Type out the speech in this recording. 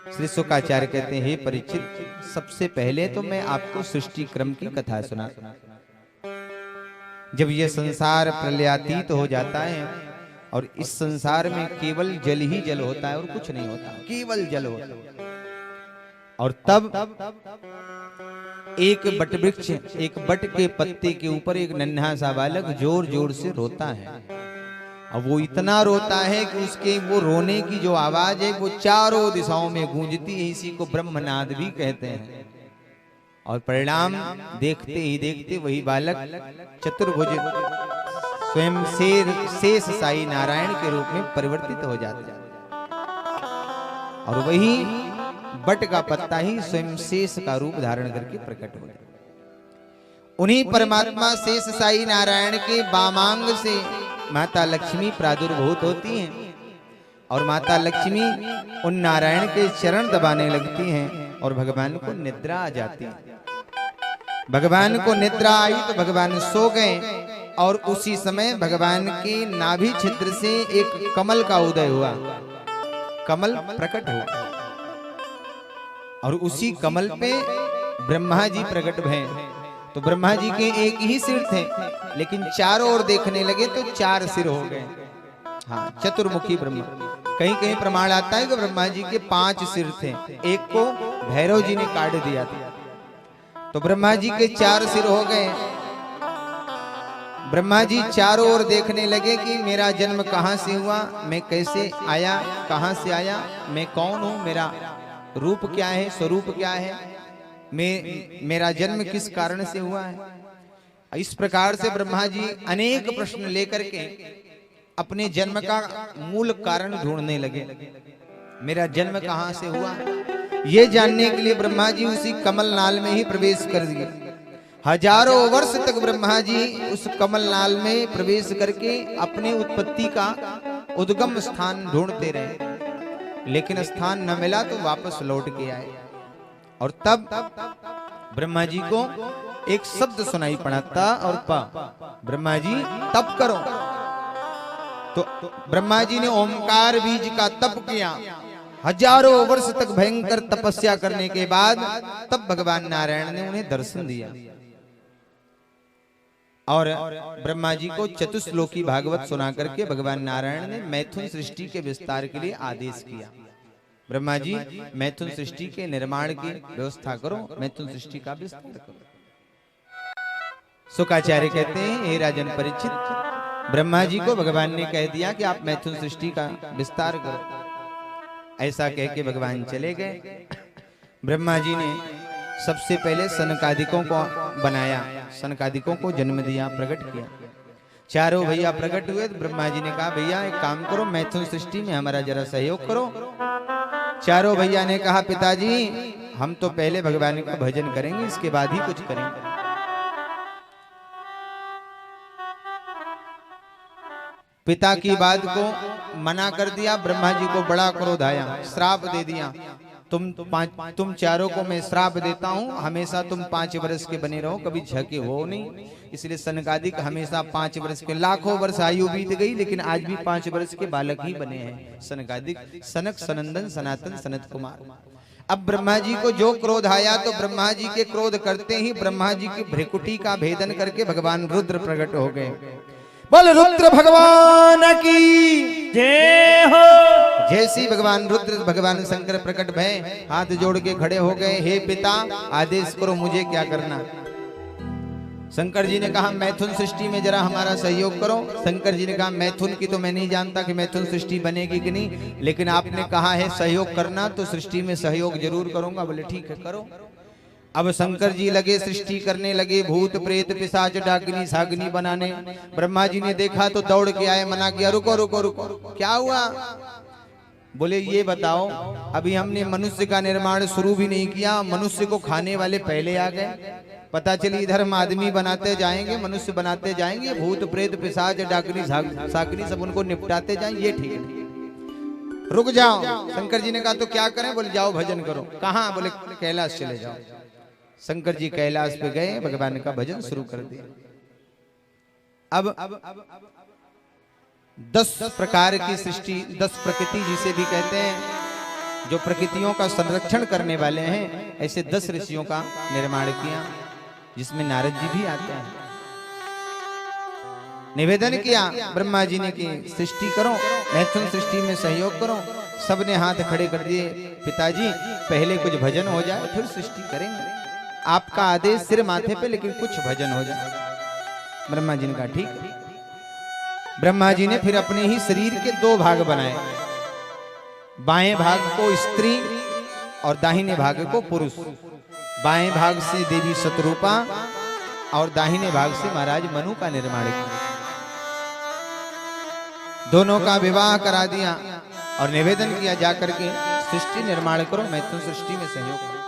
श्री शुकाचार्य कहते हैं, हे परीक्षित, सबसे पहले तो मैं आपको सृष्टि क्रम की कथा सुना। जब यह संसार प्रलयातीत हो जाता है और इस संसार में केवल जल ही जल होता है और कुछ नहीं होता, केवल जल होता है। और तब एक बट वृक्ष, एक बट के पत्ते के ऊपर एक नन्हा सा बालक जोर जोर से रोता है। अब वो इतना रोता है कि उसके वो रोने की जो आवाज है वो चारों दिशाओं में गूंजती है। इसी को ब्रह्मनाद भी कहते हैं। और परिणाम देखते ही देखते वही बालक चतुर्भुज स्वयं शेष साई नारायण के रूप में परिवर्तित हो जाता है। और वही बट का पत्ता ही स्वयं शेष का रूप धारण करके प्रकट हो जाता। उन्हीं परमात्मा शेष साई नारायण के वामांग से माता लक्ष्मी प्रादुर्भूत होती हैं और माता लक्ष्मी उन नारायण के चरण दबाने लगती हैं और भगवान को निद्रा आ जाती है। भगवान को निद्रा आई तो भगवान सो गए और उसी समय भगवान के नाभि छिद्र से एक कमल का उदय हुआ, कमल प्रकट हुआ और उसी कमल पे ब्रह्मा जी प्रकट भये। तो ब्रह्मा जी के एक ही सिर थे, लेकिन चारों ओर देखने लगे तो चार सिर हो गए। हाँ, चतुर्मुखी ब्रह्मा। कहीं कहीं प्रमाण आता है कि ब्रह्मा जी के 5 सिर थे, एक को भैरव जी ने काट दिया था। तो ब्रह्मा जी के 4 सिर हो गए। ब्रह्मा जी चारों ओर देखने लगे कि मेरा जन्म कहां से हुआ, मैं कैसे आया, कहां से आया, मैं कौन हूं, मेरा रूप क्या है, स्वरूप क्या है, मेरा जन्म किस कारण से हुआ है। इस प्रकार से ब्रह्मा जी अनेक प्रश्न लेकर के अपने जन्म का मूल कारण ढूंढने लगे। मेरा जन्म कहां से हुआ, ये जानने के लिए ब्रह्मा जी उसी कमल नाल में ही प्रवेश कर दिए। हजारों वर्ष तक ब्रह्मा जी उस कमल नाल में प्रवेश करके अपने उत्पत्ति का उद्गम स्थान ढूंढते रहे, लेकिन स्थान न मिला तो वापस लौट के आए। और तब ब्रह्मा जी को एक शब्द सुनाई पड़ा, ता और पा। ब्रह्मा जी तप करो। तो ब्रह्मा जी ने ओमकार बीज का तप किया। हजारों वर्ष तक भयंकर तपस्या करने के बाद तब भगवान नारायण ने उन्हें दर्शन दिया और ब्रह्मा जी को चतुश्लोकी भागवत सुना करके भगवान नारायण ने मैथुन सृष्टि के विस्तार के लिए आदेश किया। ब्रह्मा जी, मैथुन सृष्टि के निर्माण की व्यवस्था करो, मैथुन सृष्टि का विस्तार करो। शुकाचार्य कहते हैं, हे राजन परीक्षित, ब्रह्मा जी को भगवान ने कह दिया कि आप मैथुन सृष्टि का विस्तार करो। ऐसा कह के भगवान चले गए। ब्रह्मा जी ने सबसे पहले सनकादिकों को बनाया, सनकादिकों को जन्म दिया, प्रकट किया। चारों भैया प्रकट हुए तो ब्रह्मा जी ने कहा, भैया एक काम करो, मैथुन सृष्टि में हमारा जरा सहयोग करो। चारों भैया ने कहा, पिताजी हम तो पहले भगवान का भजन करेंगे, इसके बाद ही कुछ करेंगे। पिता की बात को मना कर दिया। ब्रह्मा जी को बड़ा क्रोध आया, श्राप दे दिया, तुम चारों को मैं श्राप देता हूं, हमेशा तुम 5 वर्ष के बने रहो, कभी झके हो नहीं। इसलिए सनकादिक हमेशा 5 वर्ष के, लाखों वर्ष आयु बीत गई लेकिन आज भी 5 वर्ष के बालक ही बने हैं सनकादिक, सनक, सनंदन, सनातन, सनत कुमार। अब ब्रह्मा जी को जो क्रोध आया तो ब्रह्मा जी के क्रोध करते ही ब्रह्मा जी की भ्रिकुटी का भेदन करके भगवान रुद्र प्रकट हो गए। बोल रुद्र भगवान की जय हो। जैसी भगवान रुद्र भगवान शंकर प्रकट भय, हाथ जोड़ के खड़े हो गए, हे पिता आदेश करो मुझे क्या करना। शंकर जी ने कहा, मैथुन सृष्टि में जरा हमारा सहयोग करो। शंकर जी ने कहा, मैथुन की तो मैं नहीं जानता कि मैथुन सृष्टि बनेगी कि नहीं, लेकिन आपने कहा है सहयोग करना तो सृष्टि में सहयोग जरूर करूंगा। बोले ठीक है करो। अब शंकर जी लगे सृष्टि करने लगे, भूत प्रेत पिशाच डाकिनी सागनी बनाने। ब्रह्मा जी ने देखा तो दौड़ के आए, मना किया, रुको रुको रुको, क्या हुआ। बोले ये बताओ, अभी हमने मनुष्य का निर्माण शुरू भी नहीं किया, मनुष्य को खाने वाले पहले आ गए। पता चली इधर हम आदमी बनाते जाएंगे, मनुष्य बनाते जाएंगे, भूत प्रेत पिशाच डाकिनी सागनी सब उनको निपटाते जाएंगे, ये ठीक है, रुक जाओ। शंकर जी ने कहा तो क्या करें। बोले जाओ भजन करो। कहाँ। बोले कैलाश चले जाओ। शंकर जी कैलाश पे गए, भगवान का भजन शुरू कर दिया। अब 10 प्रकार की सृष्टि, 10 प्रकृति जिसे भी कहते हैं, जो प्रकृतियों का संरक्षण करने वाले हैं, ऐसे 10 ऋषियों का निर्माण किया, जिसमें नारद जी भी आते हैं। निवेदन किया ब्रह्मा जी ने कि सृष्टि करो, मैथुन सृष्टि में सहयोग करो। सबने हाथ खड़े कर दिए, पिताजी पहले कुछ भजन हो जाए फिर सृष्टि करेंगे। आपका आदेश सिर माथे पे, लेकिन कुछ भजन हो जाए। ब्रह्मा जी ने कहा ठीक है। ब्रह्मा जी ने फिर अपने ही शरीर के 2 भाग बनाए, बाएं भाग को स्त्री और दाहिने भाग को पुरुष। बाएं भाग से देवी शतरूपा और दाहिने भाग से महाराज मनु का निर्माण किया। दोनों का विवाह करा दिया और निवेदन किया, जाकर के सृष्टि निर्माण करो, मैथुन सृष्टि में सहयोग करो।